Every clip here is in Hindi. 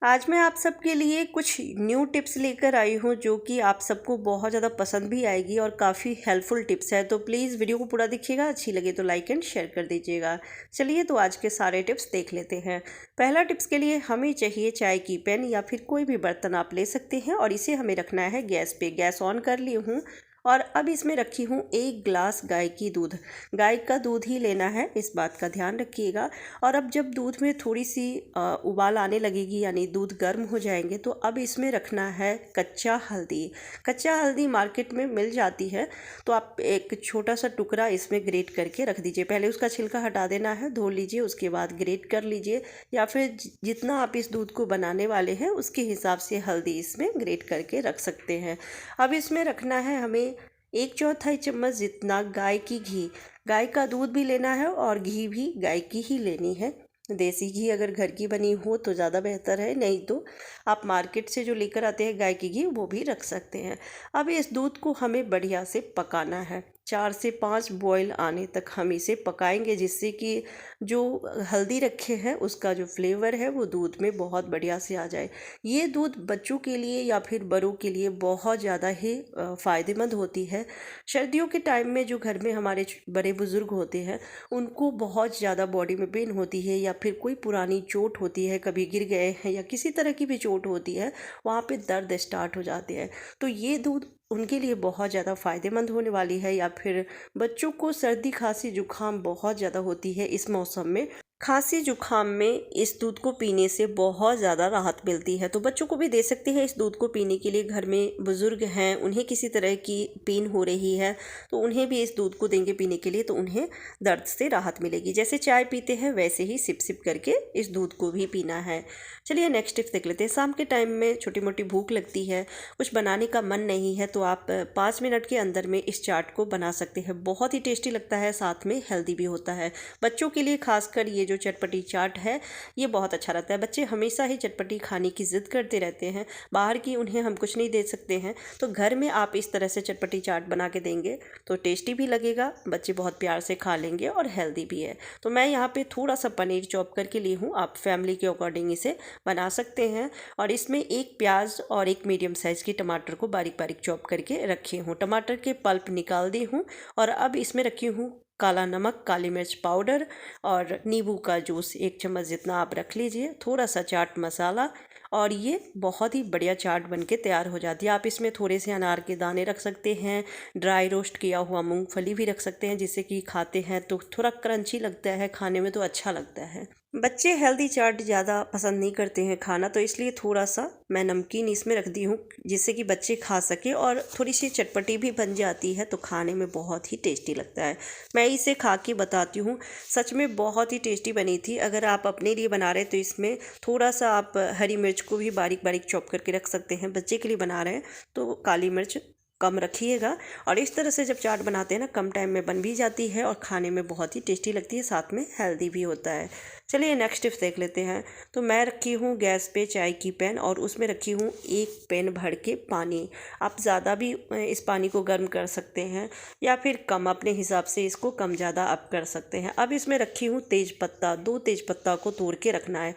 आज मैं आप सबके लिए कुछ न्यू टिप्स लेकर आई हूँ जो कि आप सबको बहुत ज़्यादा पसंद भी आएगी और काफ़ी हेल्पफुल टिप्स है। तो प्लीज़ वीडियो को पूरा देखिएगा, अच्छी लगे तो लाइक एंड शेयर कर दीजिएगा। चलिए तो आज के सारे टिप्स देख लेते हैं। पहला टिप्स के लिए हमें चाहिए चाय की पेन या फिर कोई भी बर्तन आप ले सकते हैं और इसे हमें रखना है गैस पे। गैस ऑन कर ली हूँ और अब इसमें रखी हूँ 1 गिलास गाय की दूध। गाय का दूध ही लेना है, इस बात का ध्यान रखिएगा। और अब जब दूध में थोड़ी सी उबाल आने लगेगी यानी दूध गर्म हो जाएंगे तो अब इसमें रखना है कच्चा हल्दी। कच्चा हल्दी मार्केट में मिल जाती है, तो आप एक छोटा सा टुकड़ा इसमें ग्रेट करके रख दीजिए। पहले उसका छिलका हटा देना है, धो लीजिए, उसके बाद ग्रेट कर लीजिए या फिर जितना आप इस दूध को बनाने वाले हैं उसके हिसाब से हल्दी इसमें ग्रेट करके रख सकते हैं। अब इसमें रखना है हमें 1/4 चम्मच जितना गाय की घी। गाय का दूध भी लेना है और घी भी गाय की ही लेनी है। देसी घी अगर घर की बनी हो तो ज़्यादा बेहतर है, नहीं तो आप मार्केट से जो लेकर आते हैं गाय की घी वो भी रख सकते हैं। अब इस दूध को हमें बढ़िया से पकाना है, 4 से 5 बॉयल आने तक हम इसे पकाएंगे, जिससे कि जो हल्दी रखे हैं उसका जो फ्लेवर है वो दूध में बहुत बढ़िया से आ जाए। ये दूध बच्चों के लिए या फिर बड़ों के लिए बहुत ज़्यादा ही फ़ायदेमंद होती है। सर्दियों के टाइम में जो घर में हमारे बड़े बुज़ुर्ग होते हैं उनको बहुत ज़्यादा बॉडी में पेन होती है या फिर कोई पुरानी चोट होती है, कभी गिर गए हैं या किसी तरह की भी चोट होती है, वहाँ पे दर्द स्टार्ट हो जाते हैं, तो ये दूध उनके लिए बहुत ज़्यादा फ़ायदेमंद होने वाली है। या फिर बच्चों को सर्दी खांसी जुकाम बहुत ज़्यादा होती है इस मौसम में, खांसी जुकाम में इस दूध को पीने से बहुत ज़्यादा राहत मिलती है। तो बच्चों को भी दे सकते हैं इस दूध को पीने के लिए। घर में बुज़ुर्ग हैं, उन्हें किसी तरह की पेन हो रही है तो उन्हें भी इस दूध को देंगे पीने के लिए, तो उन्हें दर्द से राहत मिलेगी। जैसे चाय पीते हैं वैसे ही सिप सिप करके इस दूध को भी पीना है। चलिए नेक्स्ट टिप्स देख लेते हैं। शाम के टाइम में छोटी मोटी भूख लगती है, कुछ बनाने का मन नहीं है, तो आप 5 मिनट के अंदर में इस चाट को बना सकते हैं। बहुत ही टेस्टी लगता है, साथ में हेल्दी भी होता है। बच्चों के लिए खासकर ये जो चटपटी चाट है ये बहुत अच्छा रहता है। बच्चे हमेशा ही चटपटी खाने की ज़िद करते रहते हैं, बाहर की उन्हें हम कुछ नहीं दे सकते हैं, तो घर में आप इस तरह से चटपटी चाट बना के देंगे तो टेस्टी भी लगेगा, बच्चे बहुत प्यार से खा लेंगे और हेल्दी भी है। तो मैं यहाँ पे थोड़ा सा पनीर चॉप करके ली हूँ, आप फैमिली के अकॉर्डिंग इसे बना सकते हैं। और इसमें 1 प्याज और 1 मीडियम साइज़ की टमाटर को बारीक बारीक चॉप करके रखी हूँ। टमाटर के पल्प निकाल दी हूँ और अब इसमें रखी हूँ काला नमक, काली मिर्च पाउडर और नींबू का जूस 1 चम्मच जितना आप रख लीजिए, थोड़ा सा चाट मसाला, और ये बहुत ही बढ़िया चाट बनके तैयार हो जाती है। आप इसमें थोड़े से अनार के दाने रख सकते हैं, ड्राई रोस्ट किया हुआ मूंगफली भी रख सकते हैं, जिससे कि खाते हैं तो थोड़ा क्रंची लगता है, खाने में तो अच्छा लगता है। बच्चे हेल्दी चाट ज़्यादा पसंद नहीं करते हैं खाना, तो इसलिए थोड़ा सा मैं नमकीन इसमें रख दी हूँ जिससे कि बच्चे खा सके और थोड़ी सी चटपटी भी बन जाती है, तो खाने में बहुत ही टेस्टी लगता है। मैं इसे खा के बताती हूँ, सच में बहुत ही टेस्टी बनी थी। अगर आप अपने लिए बना रहे हैं तो इसमें थोड़ा सा आप हरी मिर्च को भी बारीक बारीक चॉप करके रख सकते हैं। बच्चे के लिए बना रहे हैं तो काली मिर्च कम रखिएगा। और इस तरह से जब चाट बनाते हैं ना, कम टाइम में बन भी जाती है और खाने में बहुत ही टेस्टी लगती है, साथ में हेल्दी भी होता है। चलिए नेक्स्ट टिप्स देख लेते हैं। तो मैं रखी हूँ गैस पे चाय की पैन और उसमें रखी हूँ 1 पैन भर के पानी। आप ज़्यादा भी इस पानी को गर्म कर सकते हैं या फिर कम, अपने हिसाब से इसको कम ज़्यादा आप कर सकते हैं। अब इसमें रखी हूँ तेज पत्ता, 2 तेज पत्ता को तोड़ के रखना है।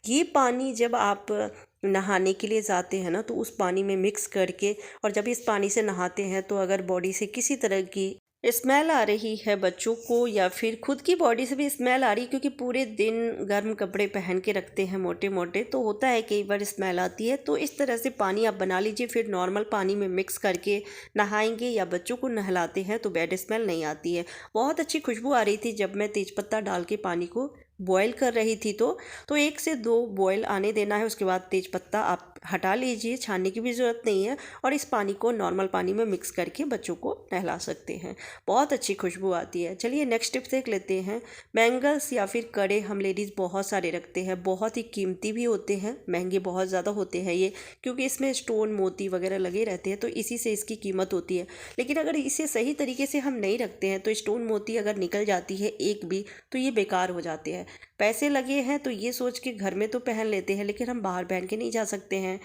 ये पानी जब आप नहाने के लिए जाते हैं ना तो उस पानी में मिक्स करके, और जब इस पानी से नहाते हैं तो अगर बॉडी से किसी तरह की स्मेल आ रही है बच्चों को या फिर खुद की बॉडी से भी स्मेल आ रही है, क्योंकि पूरे दिन गर्म कपड़े पहन के रखते हैं मोटे मोटे, तो होता है कई बार स्मेल आती है, तो इस तरह से पानी आप बना लीजिए, फिर नॉर्मल पानी में मिक्स करके नहाएंगे या बच्चों को नहलाते हैं तो बैड स्मेल नहीं आती है। बहुत अच्छी खुशबू आ रही थी जब मैं तेज़पत्ता डाल के पानी को बॉयल कर रही थी, तो 1 से 2 बॉयल आने देना है। उसके बाद तेज़पत्ता आप हटा लीजिए, छानने की भी ज़रूरत नहीं है, और इस पानी को नॉर्मल पानी में मिक्स करके बच्चों को नहला सकते हैं। बहुत अच्छी खुशबू आती है। चलिए नेक्स्ट टिप्स देख लेते हैं। बैंगल्स या फिर कड़े हम लेडीज़ बहुत सारे रखते हैं, बहुत ही कीमती भी होते हैं, महंगे बहुत ज़्यादा होते हैं ये, क्योंकि इसमें स्टोन मोती वगैरह लगे रहते हैं, तो इसी से इसकी कीमत होती है। लेकिन अगर इसे सही तरीके से हम नहीं रखते हैं तो स्टोन मोती अगर निकल जाती है एक भी, तो ये बेकार हो जाते हैं। पैसे लगे हैं तो ये सोच के घर में तो पहन लेते हैं, लेकिन हम बाहर पहन के नहीं जा सकते हैं। हैं।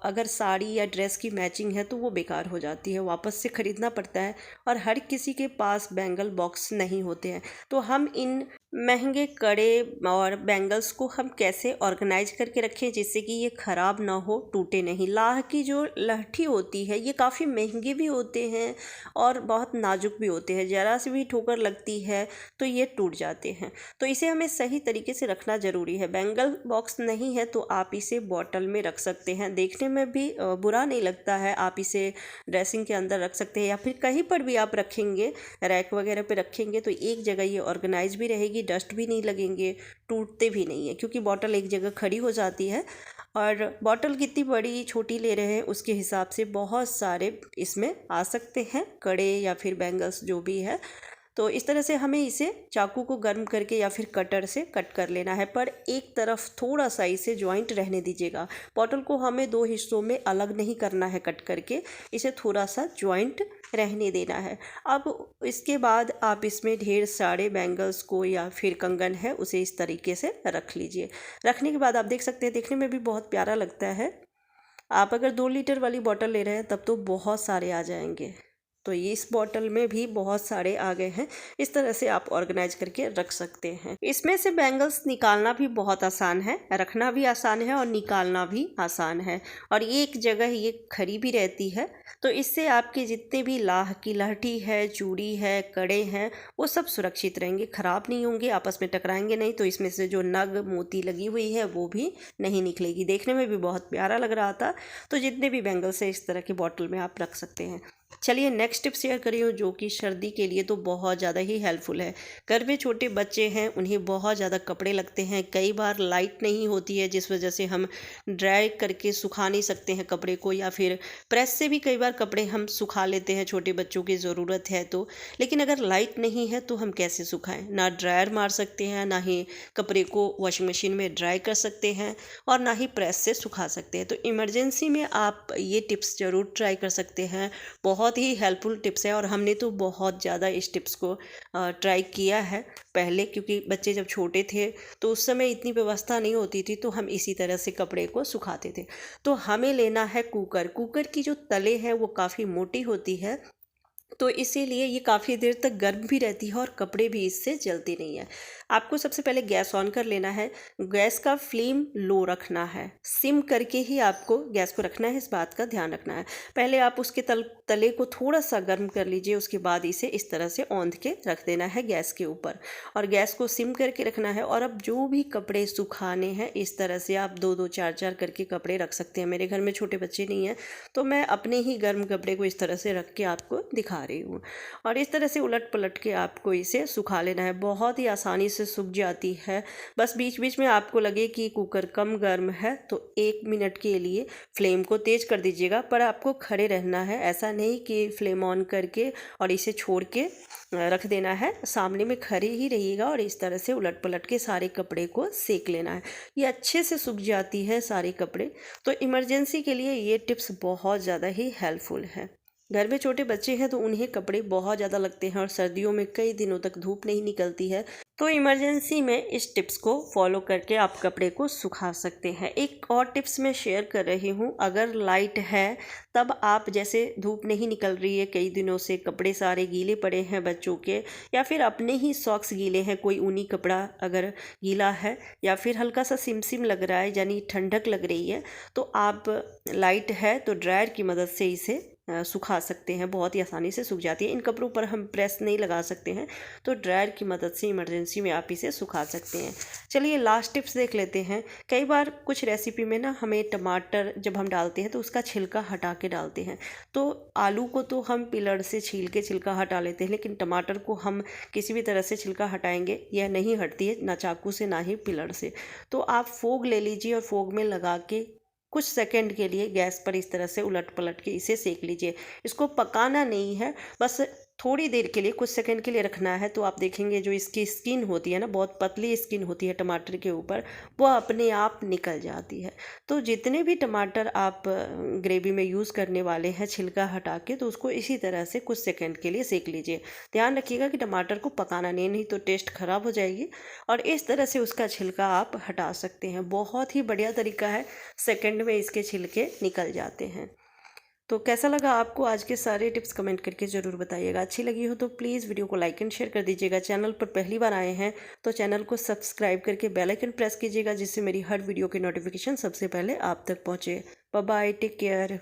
अगर साड़ी या ड्रेस की मैचिंग है तो वो बेकार हो जाती है, वापस से ख़रीदना पड़ता है। और हर किसी के पास बैंगल बॉक्स नहीं होते हैं, तो हम इन महंगे कड़े और बैंगल्स को हम कैसे ऑर्गेनाइज करके रखें जिससे कि ये ख़राब ना हो, टूटे नहीं। लाह की जो लहठी होती है ये काफ़ी महंगे भी होते हैं और बहुत नाजुक भी होते हैं, ज़रा सी भी ठोकर लगती है तो ये टूट जाते हैं। तो इसे हमें सही तरीके से रखना ज़रूरी है। बैंगल बॉक्स नहीं है तो आप इसे बॉटल में रख सकते हैं, देखने में भी बुरा नहीं लगता है। आप इसे ड्रेसिंग के अंदर रख सकते हैं या फिर कहीं पर भी आप रखेंगे, रैक वगैरह पे रखेंगे तो एक जगह ये ऑर्गेनाइज भी रहेगी, डस्ट भी नहीं लगेंगे, टूटते भी नहीं है, क्योंकि बॉटल एक जगह खड़ी हो जाती है। और बॉटल कितनी बड़ी छोटी ले रहे हैं उसके हिसाब से बहुत सारे इसमें आ सकते हैं कड़े या फिर बैंगल्स जो भी है। तो इस तरह से हमें इसे चाकू को गर्म करके या फिर कटर से कट कर लेना है, पर एक तरफ थोड़ा सा इसे जॉइंट रहने दीजिएगा। बॉटल को हमें दो हिस्सों में अलग नहीं करना है कट करके, इसे थोड़ा सा जॉइंट रहने देना है। अब इसके बाद आप इसमें ढेर सारे बैंगल्स को या फिर कंगन है उसे इस तरीके से रख लीजिए। रखने के बाद आप देख सकते हैं देखने में भी बहुत प्यारा लगता है। आप अगर 2 लीटर वाली बॉटल ले रहे हैं तब तो बहुत सारे आ जाएंगे, तो ये इस बॉटल में भी बहुत सारे आ गए हैं। इस तरह से आप ऑर्गेनाइज करके रख सकते हैं। इसमें से बैंगल्स निकालना भी बहुत आसान है, रखना भी आसान है और निकालना भी आसान है, और एक जगह ये खड़ी भी रहती है। तो इससे आपके जितने भी लाह की लहठी है, चूड़ी है, कड़े हैं, वो सब सुरक्षित रहेंगे, ख़राब नहीं होंगे, आपस में टकराएंगे नहीं। तो इसमें से जो नग मोती लगी हुई है वो भी नहीं निकलेगी। देखने में भी बहुत प्यारा लग रहा था। तो जितने भी बैंगल्स है इस तरह की बॉटल में आप रख सकते हैं। चलिए नेक्स्ट टिप शेयर करी हूँ जो कि सर्दी के लिए तो बहुत ज़्यादा ही हेल्पफुल है। घर में छोटे बच्चे हैं, उन्हें बहुत ज़्यादा कपड़े लगते हैं, कई बार लाइट नहीं होती है जिस वजह से हम ड्राई करके सुखा नहीं सकते हैं कपड़े को, या फिर प्रेस से भी कई बार कपड़े हम सुखा लेते हैं छोटे बच्चों की ज़रूरत है तो। लेकिन अगर लाइट नहीं है तो हम कैसे सुखाएं? ना ड्रायर मार सकते हैं, ना ही कपड़े को वॉशिंग मशीन में ड्राई कर सकते हैं, और ना ही प्रेस से सुखा सकते हैं। तो इमरजेंसी में आप ये टिप्स ज़रूर ट्राई कर सकते हैं। बहुत ही हेल्पफुल टिप्स है और हमने तो बहुत ज़्यादा इस टिप्स को ट्राई किया है पहले, क्योंकि बच्चे जब छोटे थे तो उस समय इतनी व्यवस्था नहीं होती थी, तो हम इसी तरह से कपड़े को सुखाते थे। तो हमें लेना है कुकर। कुकर की जो तले है वो काफ़ी मोटी होती है, तो इसीलिए ये काफ़ी देर तक गर्म भी रहती है और कपड़े भी इससे जलते नहीं है। आपको सबसे पहले गैस ऑन कर लेना है। गैस का फ्लेम लो रखना है, सिम करके ही आपको गैस को रखना है, इस बात का ध्यान रखना है। पहले आप उसके तले को थोड़ा सा गर्म कर लीजिए, उसके बाद इसे इस तरह से औंध के रख देना है गैस के ऊपर, और गैस को सिम करके रखना है। और अब जो भी कपड़े सुखाने हैं इस तरह से आप 2-2 4-4 करके कपड़े रख सकते हैं। मेरे घर में छोटे बच्चे नहीं हैं तो मैं अपने ही गर्म कपड़े को इस तरह से रख के आपको दिखा रही हूँ। और इस तरह से उलट पलट के आपको इसे सुखा लेना है, बहुत ही आसानी से सूख जाती है। बस बीच बीच में आपको लगे कि कुकर कम गर्म है तो 1 मिनट के लिए फ्लेम को तेज़ कर दीजिएगा, पर आपको खड़े रहना है, ऐसा नहीं कि फ्लेम ऑन करके और इसे छोड़ के रख देना है। सामने में खड़े ही रहिएगा और इस तरह से उलट पलट के सारे कपड़े को सेक लेना है। ये अच्छे से सूख जाती है सारे कपड़े। तो इमरजेंसी के लिए ये टिप्स बहुत ज़्यादा ही हेल्पफुल है। घर में छोटे बच्चे हैं तो उन्हें कपड़े बहुत ज़्यादा लगते हैं और सर्दियों में कई दिनों तक धूप नहीं निकलती है, तो इमरजेंसी में इस टिप्स को फॉलो करके आप कपड़े को सुखा सकते हैं। एक और टिप्स मैं शेयर कर रही हूँ, अगर लाइट है तब आप, जैसे धूप नहीं निकल रही है कई दिनों से, कपड़े सारे गीले पड़े हैं बच्चों के, या फिर अपने ही सॉक्स गीले हैं, कोई ऊनी कपड़ा अगर गीला है, या फिर हल्का सा सिमसिम लग रहा है यानी ठंडक लग रही है, तो आप लाइट है तो ड्रायर की मदद से इसे सुखा सकते हैं। बहुत ही आसानी से सूख जाती है। इन कपड़ों पर हम प्रेस नहीं लगा सकते हैं, तो ड्रायर की मदद से इमरजेंसी में आप इसे सुखा सकते हैं। चलिए लास्ट टिप्स देख लेते हैं। कई बार कुछ रेसिपी में ना हमें टमाटर जब हम डालते हैं तो उसका छिलका हटा के डालते हैं। तो आलू को तो हम पिलड़ से छील के छिलका हटा लेते हैं, लेकिन टमाटर को हम किसी भी तरह से छिलका हटाएंगे यह नहीं हटती है, ना चाकू से ना ही पिलड़ से। तो आप फोग ले लीजिए और फोग में लगा के कुछ सेकंड के लिए गैस पर इस तरह से उलट पलट के इसे सेक लीजिए। इसको पकाना नहीं है, बस थोड़ी देर के लिए, कुछ सेकंड के लिए रखना है। तो आप देखेंगे जो इसकी स्किन होती है ना, बहुत पतली स्किन होती है टमाटर के ऊपर, वो अपने आप निकल जाती है। तो जितने भी टमाटर आप ग्रेवी में यूज़ करने वाले हैं छिलका हटा के, तो उसको इसी तरह से कुछ सेकंड के लिए सेक लीजिए। ध्यान रखिएगा कि टमाटर को पकाना नहीं तो टेस्ट ख़राब हो जाएगी। और इस तरह से उसका छिलका आप हटा सकते हैं। बहुत ही बढ़िया तरीका है, सेकंड में इसके छिलके निकल जाते हैं। तो कैसा लगा आपको आज के सारे टिप्स, कमेंट करके ज़रूर बताइएगा। अच्छी लगी हो तो प्लीज़ वीडियो को लाइक एंड शेयर कर दीजिएगा। चैनल पर पहली बार आए हैं तो चैनल को सब्सक्राइब करके बेल आइकन प्रेस कीजिएगा, जिससे मेरी हर वीडियो की नोटिफिकेशन सबसे पहले आप तक पहुँचे। Bye bye, take care.